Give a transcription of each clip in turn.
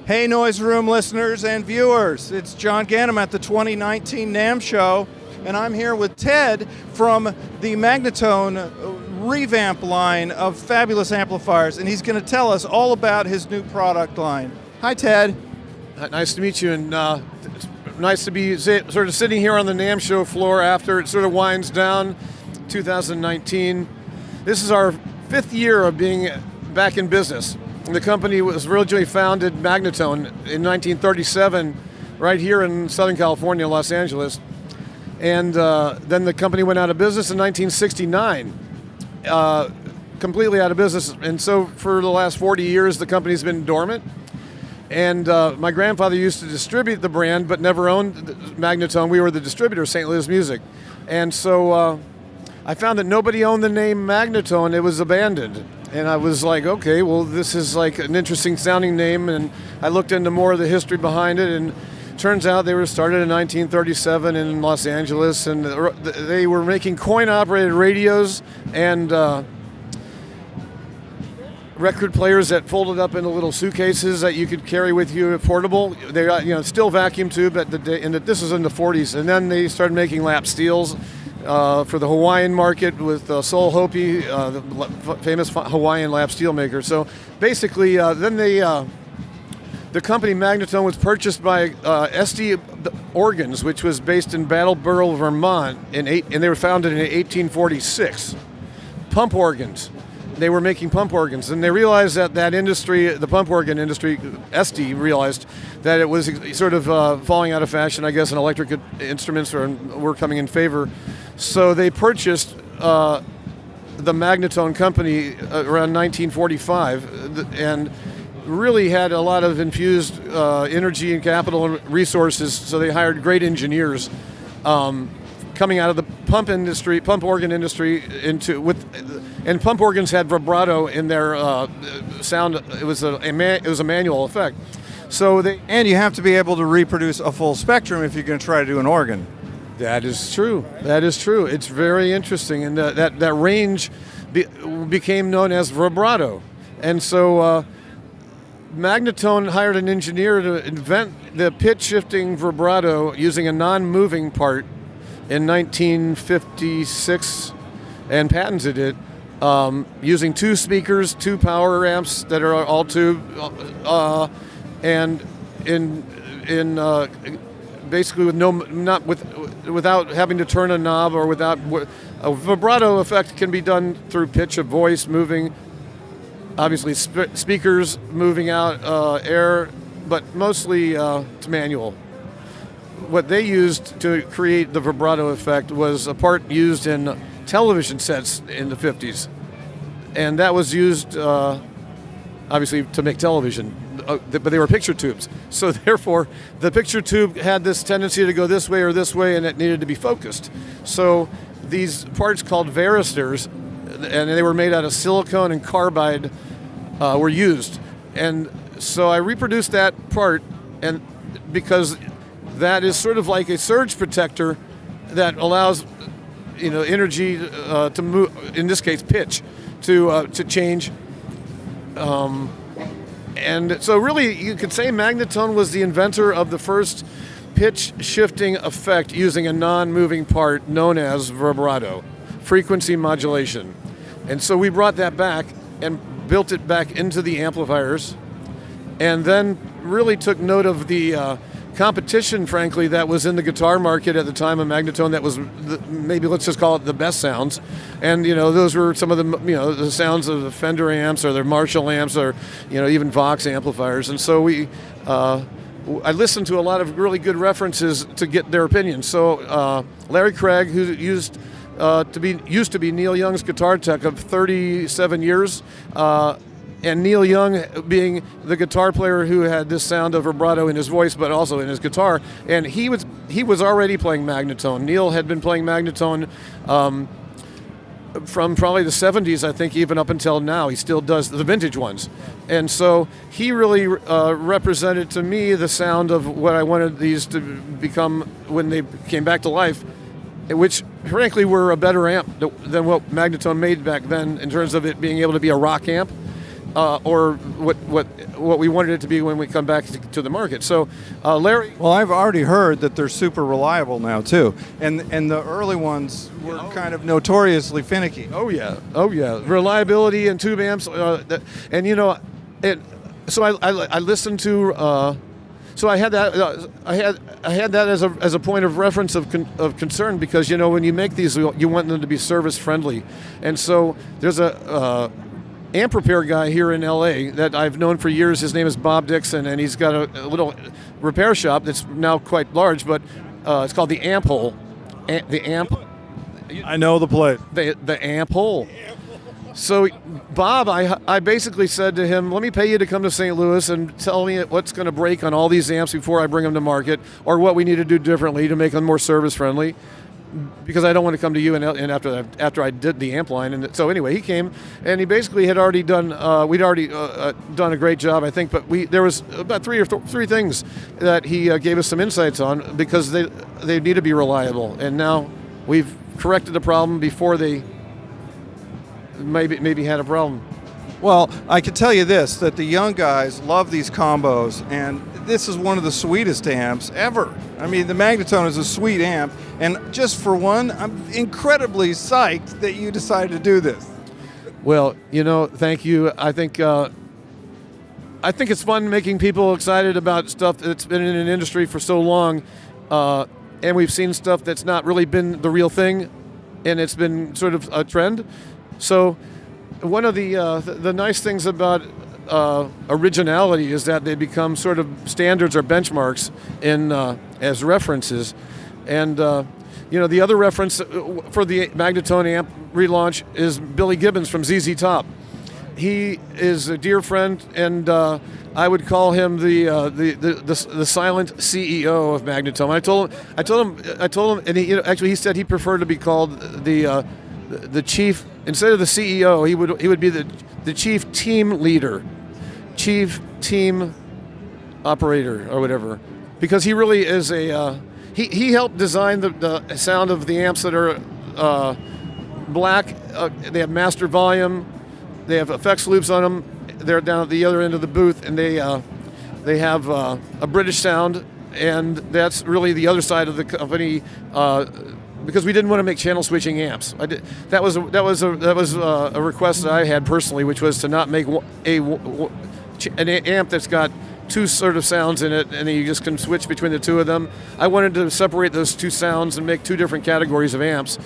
Hey Noise Room listeners and viewers, it's John Ganem at the 2019 NAMM show, and I'm here with Ted from the Magnatone revamp line of fabulous amplifiers, and he's going to tell us all about his new product line. Hi Ted. Nice to meet you, and it's nice to be sort of sitting here on the NAMM show floor after it sort of winds down 2019. This is our 5th year of being back in business. The company was originally founded, Magnatone, in 1937, right here in Southern California, Los Angeles. And then the company went out of business in 1969, completely out of business. And so for the last 40 years, the company's been dormant. And my grandfather used to distribute the brand, but never owned Magnatone. We were the distributor, St. Louis Music. And so I found that nobody owned the name Magnatone. It was abandoned. And I was like, okay, well, this is like an interesting sounding name. And I looked into more of the history behind it. And turns out they were started in 1937 in Los Angeles. And they were making coin-operated radios and record players that folded up into little suitcases that you could carry with you, portable. They got, still vacuum tube at the day, and this was in the 40s. And then they started making lap steels for the Hawaiian market with Sol Hopi, the famous Hawaiian lap steel maker. So basically, then the company Magnatone was purchased by SD Organs, which was based in Brattleboro, Vermont, and they were founded in 1846. Pump organs. They were making pump organs, and they realized that industry, the pump organ industry, SD realized that it was sort of falling out of fashion, I guess, and electric instruments were coming in favor. So they purchased the Magnatone company around 1945 and really had a lot of infused energy and capital and resources, so they hired great engineers coming out of the pump organ industry and pump organs had vibrato in their sound. It was a manual effect. And you have to be able to reproduce a full spectrum if you're going to try to do an organ. That is true. It's very interesting, and that range became known as vibrato. And so Magnatone hired an engineer to invent the pitch-shifting vibrato using a non-moving part in 1956 and patented it using 2 speakers, 2 power amps that are all tube, and basically without having to turn a knob or without a vibrato effect can be done through pitch of voice moving, obviously speakers moving out air, but mostly it's manual. What they used to create the vibrato effect was a part used in television sets in the 50s. And that was used, obviously, to make television, but they were picture tubes. So therefore, the picture tube had this tendency to go this way or this way, and it needed to be focused. So these parts called Varistors, and they were made out of silicone and carbide, were used. And so I reproduced that part, and because that is sort of like a surge protector that allows, energy to move. In this case, pitch to change. And so, really, you could say Magnatone was the inventor of the first pitch shifting effect using a non-moving part known as vibrato, frequency modulation. And so we brought that back and built it back into the amplifiers, and then really took note of the competition, frankly, that was in the guitar market at the time of Magnatone. That was maybe, let's just call it, the best sounds. And those were some of the the sounds of the Fender amps or their Marshall amps or even Vox amplifiers. And so I listened to a lot of really good references to get their opinion. So Larry Craig, who used to be Neil Young's guitar tech of 37 years. And Neil Young being the guitar player who had this sound of vibrato in his voice, but also in his guitar. And he was already playing Magnatone. Neil had been playing Magnatone from probably the 70s, I think, even up until now. He still does the vintage ones. And so he really represented to me the sound of what I wanted these to become when they came back to life, which frankly were a better amp than what Magnatone made back then in terms of it being able to be a rock amp. or what we wanted it to be when we come back to the market. So, Larry. Well, I've already heard that they're super reliable now too, and the early ones were kind of notoriously finicky. Oh yeah, reliability and tube amps, and so I listened to. So I had that. I had that as a point of reference of concern, because when you make these, you want them to be service friendly, and so there's a amp repair guy here in LA that I've known for years. His name is Bob Dixon, and he's got a little repair shop that's now quite large, but it's called the Amp Hole. The Amp. I know the place. The Amp Hole. So, Bob, I basically said to him, let me pay you to come to St. Louis and tell me what's going to break on all these amps before I bring them to market, or what we need to do differently to make them more service-friendly, because I don't want to come to you and after I did the amp line. And so anyway, he came, and he basically had already done, we'd already done a great job, I think, but there was about three things that he gave us some insights on, because they need to be reliable. And now we've corrected the problem before they maybe had a problem. Well, I can tell you this, that the young guys love these combos, and this is one of the sweetest amps ever. I mean, the Magnatone is a sweet amp, and just for one, I'm incredibly psyched that you decided to do this. Well, thank you. I think it's fun making people excited about stuff that's been in an industry for so long, and we've seen stuff that's not really been the real thing, and it's been sort of a trend. So one of the nice things about originality is that they become sort of standards or benchmarks as references. And the other reference for the Magnatone amp relaunch is Billy Gibbons from ZZ Top. He is a dear friend, and I would call him the silent CEO of Magnatone. I told him, and he said he preferred to be called the chief. Instead of the CEO, he would be the chief team leader, chief team operator, or whatever, because he really is he helped design the sound of the amps that are black. They have master volume, they have effects loops on them. They're down at the other end of the booth, and they have a British sound, and that's really the other side of the company. Because we didn't want to make channel switching amps. That was a request that I had personally, which was to not make an amp that's got two sort of sounds in it, and then you just can switch between the two of them. I wanted to separate those two sounds and make two different categories of amps.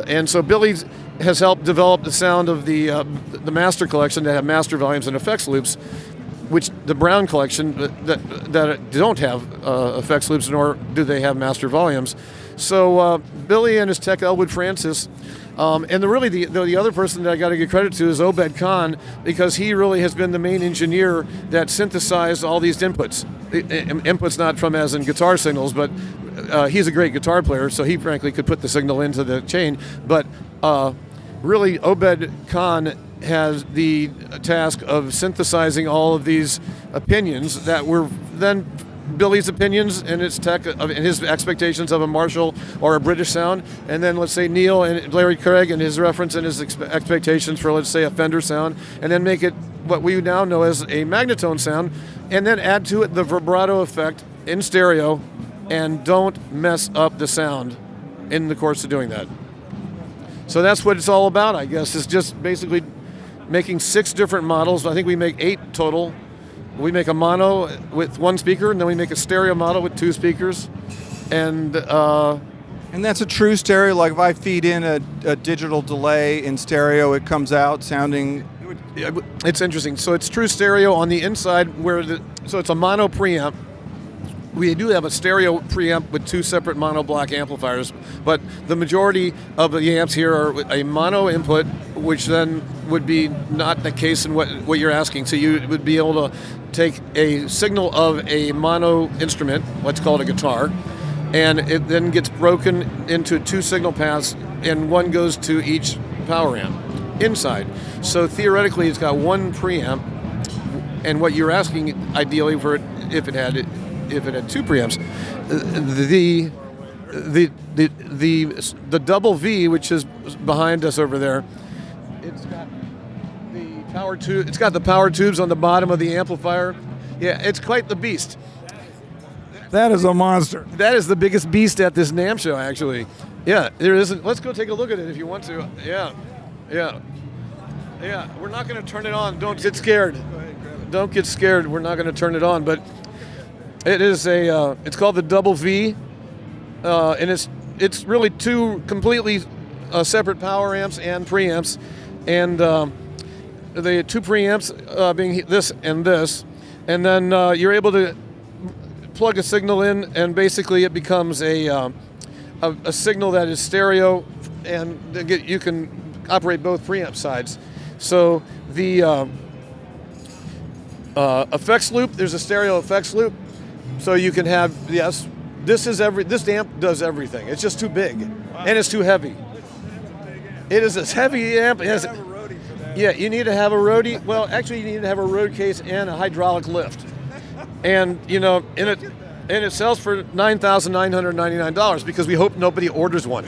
And so Billy has helped develop the sound of the master collection that have master volumes and effects loops, which the Brown collection that don't have effects loops, nor do they have master volumes. So Billy and his tech, Elwood Francis, and the other person that I got to give credit to is Obed Khan, because he really has been the main engineer that synthesized all these inputs. Inputs not from as in guitar signals, but he's a great guitar player, so he frankly could put the signal into the chain. But really, Obed Khan has the task of synthesizing all of these opinions that were then Billy's opinions and his tech and his expectations of a Marshall or a British sound, and then let's say Neil and Larry Craig and his reference and his expectations for, let's say, a Fender sound, and then make it what we now know as a Magnatone sound, and then add to it the vibrato effect in stereo, and don't mess up the sound in the course of doing that. So that's what it's all about, I guess. It's just basically making 6 different models. I think we make 8 total. We make a mono with 1 speaker, and then we make a stereo model with 2 speakers. And that's a true stereo. Like if I feed in a digital delay in stereo, it comes out sounding. It's interesting. So it's true stereo on the inside, so it's a mono preamp. We do have a stereo preamp with 2 separate mono block amplifiers, but the majority of the amps here are a mono input, which then would be not the case in what you're asking. So you would be able to take a signal of a mono instrument, what's called a guitar, and it then gets broken into 2 signal paths, and 1 goes to each power amp inside. So theoretically, it's got 1 preamp, and what you're asking ideally for it, if it had 2 preamps, the double V, which is behind us over there, it's got the power tube. It's got the power tubes on the bottom of the amplifier. Yeah, it's quite the beast. That is a monster. That is the biggest beast at this NAMM show, actually. Yeah, there isn't. Let's go take a look at it if you want to. Yeah, yeah, yeah. We're not going to turn it on. Don't get scared. Don't get scared. We're not going to turn it on, but it is a. It's called the Double V, and it's really two completely separate power amps and preamps, and the two preamps being this, and then you're able to plug a signal in, and basically it becomes a signal that is stereo, and you can operate both preamp sides. So the effects loop, there's a stereo effects loop, so you can have this amp does everything. It's just too big, and it's too heavy. It is a heavy amp. Yeah, you need to have a roadie. Well, actually, you need to have a road case and a hydraulic lift. And it sells for $9,999 because we hope nobody orders one.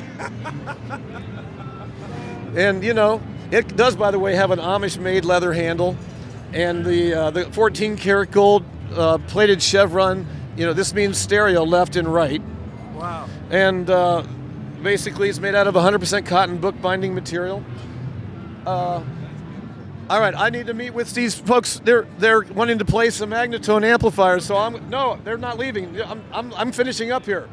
And it does, by the way, have an Amish-made leather handle, and the 14 karat gold plated chevron. This means stereo left and right. Wow. And basically, it's made out of 100% cotton bookbinding material. All right, I need to meet with these folks. They're wanting to play some Magnatone amplifiers, so they're not leaving. I'm finishing up here.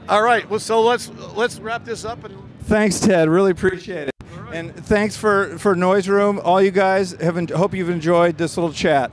All right, well, so let's wrap this up. And Thanks, Ted. Really appreciate it. And thanks for Noise Room. All you guys hope you've enjoyed this little chat.